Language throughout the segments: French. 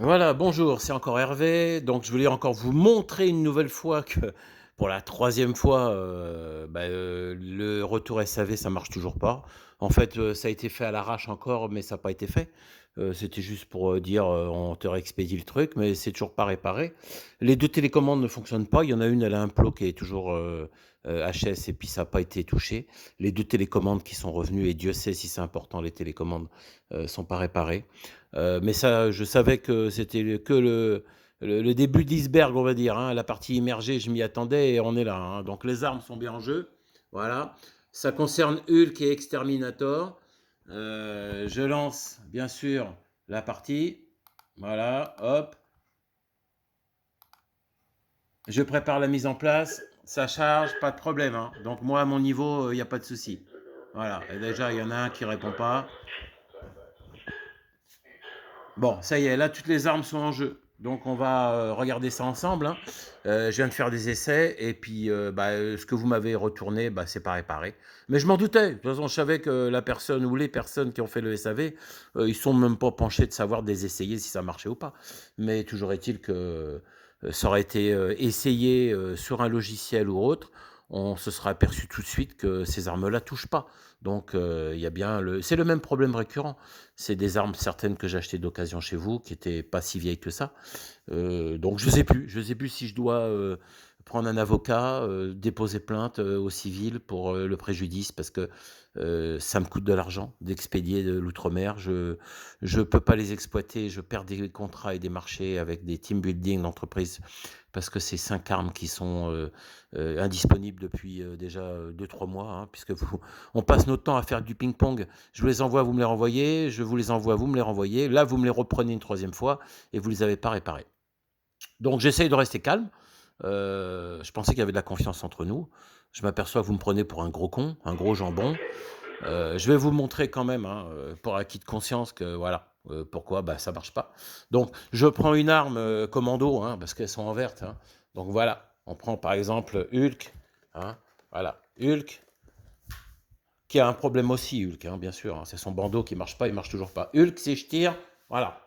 Voilà, bonjour, c'est encore Hervé. Donc, je voulais encore vous montrer une nouvelle fois que pour la troisième fois, le retour SAV, ça marche toujours pas. En fait, ça a été fait à l'arrache encore, mais ça n'a pas été fait. C'était juste pour dire on te réexpédie le truc, mais c'est toujours pas réparé. Les deux télécommandes ne fonctionnent pas. Il y en a une, elle a un plot qui est toujours HS et puis ça n'a pas été touché. Les deux télécommandes qui sont revenues, et Dieu sait si c'est important, les télécommandes sont pas réparées. Mais ça, je savais que c'était que le début de l'iceberg, on va dire, hein. La partie immergée, je m'y attendais et on est là, hein. Donc les armes sont bien en jeu. Voilà. Ça concerne Hulk et Exterminator. Je lance, bien sûr, la partie. Voilà, hop. Je prépare la mise en place. Ça charge, pas de problème, hein. Donc moi, à mon niveau, il n'y a pas de souci. Voilà. Et déjà, il y en a un qui répond pas. Bon, ça y est, là, toutes les armes sont en jeu. Donc, on va regarder ça ensemble, hein. Je viens de faire des essais et puis ce que vous m'avez retourné, c'est pas réparé. Mais je m'en doutais. De toute façon, je savais que la personne ou les personnes qui ont fait le SAV, ils sont même pas penchés de savoir des essayer si ça marchait ou pas. Mais toujours est-il que ça aurait été essayé sur un logiciel ou autre. On se sera aperçu tout de suite que ces armes-là touchent pas. Donc, il y a bien c'est le même problème récurrent. C'est des armes certaines que j'ai achetées d'occasion chez vous, qui étaient pas si vieilles que ça. Donc je sais plus si je dois prendre un avocat, déposer plainte au civil pour le préjudice, parce que ça me coûte de l'argent d'expédier de l'outre-mer. Je peux pas les exploiter, je perds des contrats et des marchés avec des team building d'entreprises parce que c'est 5 armes qui sont indisponibles depuis déjà 2-3 mois, hein, puisque on passe notre temps à faire du ping-pong. Je vous les envoie, vous me les renvoyez, je vous les envoie, vous me les renvoyez. Là, vous me les reprenez une troisième fois et vous les avez pas réparés. Donc j'essaye de rester calme. Je pensais qu'il y avait de la confiance entre nous. Je m'aperçois que vous me prenez pour un gros con, un gros jambon. Je vais vous montrer quand même, hein, pour acquis de conscience, que voilà, pourquoi ça marche pas. Donc je prends une arme commando, hein, parce qu'elles sont en verte, hein. Donc voilà, on prend par exemple Hulk, hein, voilà, Hulk, qui a un problème aussi, Hulk, hein, bien sûr, hein. C'est son bandeau qui marche pas, il marche toujours pas. Hulk, si je tire, voilà,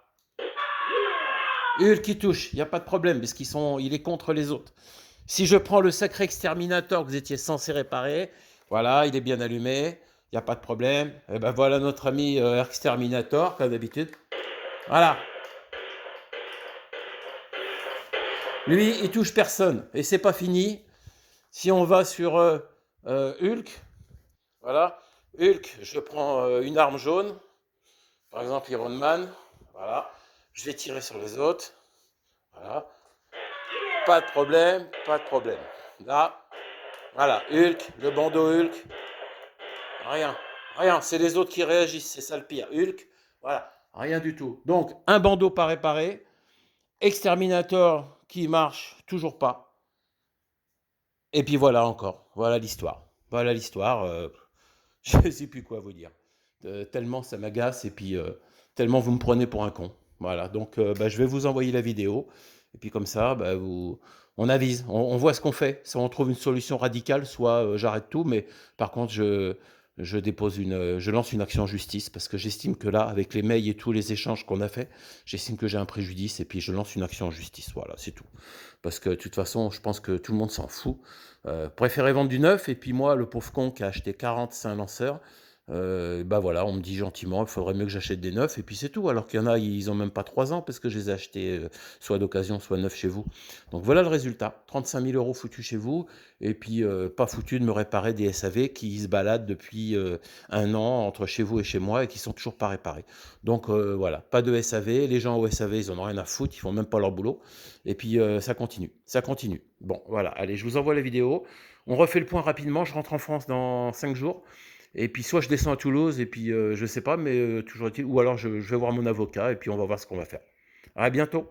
Hulk qui touche, il n'y a pas de problème, parce il est contre les autres. Si je prends le sacré exterminator que vous étiez censé réparer, voilà, il est bien allumé, il n'y a pas de problème. Et ben voilà notre ami exterminator, comme d'habitude. Voilà. Lui, il touche personne. Et c'est pas fini. Si on va sur Hulk, voilà, Hulk, je prends une arme jaune, par exemple Iron Man, voilà. Je vais tirer sur les autres, voilà. Pas de problème, pas de problème. Là, voilà, Hulk, le bandeau Hulk, rien, rien, c'est les autres qui réagissent, c'est ça le pire. Hulk, voilà, rien du tout. Donc, un bandeau pas réparé, Exterminator qui marche toujours pas, et puis voilà encore, voilà l'histoire. Voilà l'histoire, je ne sais plus quoi vous dire. Tellement ça m'agace, et puis tellement vous me prenez pour un con. Voilà, donc je vais vous envoyer la vidéo, et puis comme ça, on avise, on voit ce qu'on fait. Soit on trouve une solution radicale, soit j'arrête tout, mais par contre, je lance une action en justice, parce que j'estime que là, avec les mails et tous les échanges qu'on a fait, j'estime que j'ai un préjudice, et puis je lance une action en justice. Voilà, c'est tout. Parce que de toute façon, je pense que tout le monde s'en fout. Préférez vendre du neuf, et puis moi, le pauvre con qui a acheté 45 lanceurs, voilà, on me dit gentiment, il faudrait mieux que j'achète des neufs, et puis c'est tout. Alors qu'il y en a, ils ont même pas 3 ans, parce que je les ai achetés soit d'occasion, soit neufs chez vous. Donc voilà le résultat, 35 000 euros foutus chez vous, et puis pas foutu de me réparer des SAV qui se baladent depuis 1 an entre chez vous et chez moi, et qui sont toujours pas réparés. Donc voilà, pas de SAV, les gens au SAV, ils en ont rien à foutre, ils font même pas leur boulot, et puis ça continue, ça continue. Bon, voilà, allez, je vous envoie la vidéo, on refait le point rapidement, je rentre en France dans 5 jours, et puis soit je descends à Toulouse, et puis je sais pas, mais toujours est-il, ou alors je vais voir mon avocat, et puis on va voir ce qu'on va faire. À bientôt.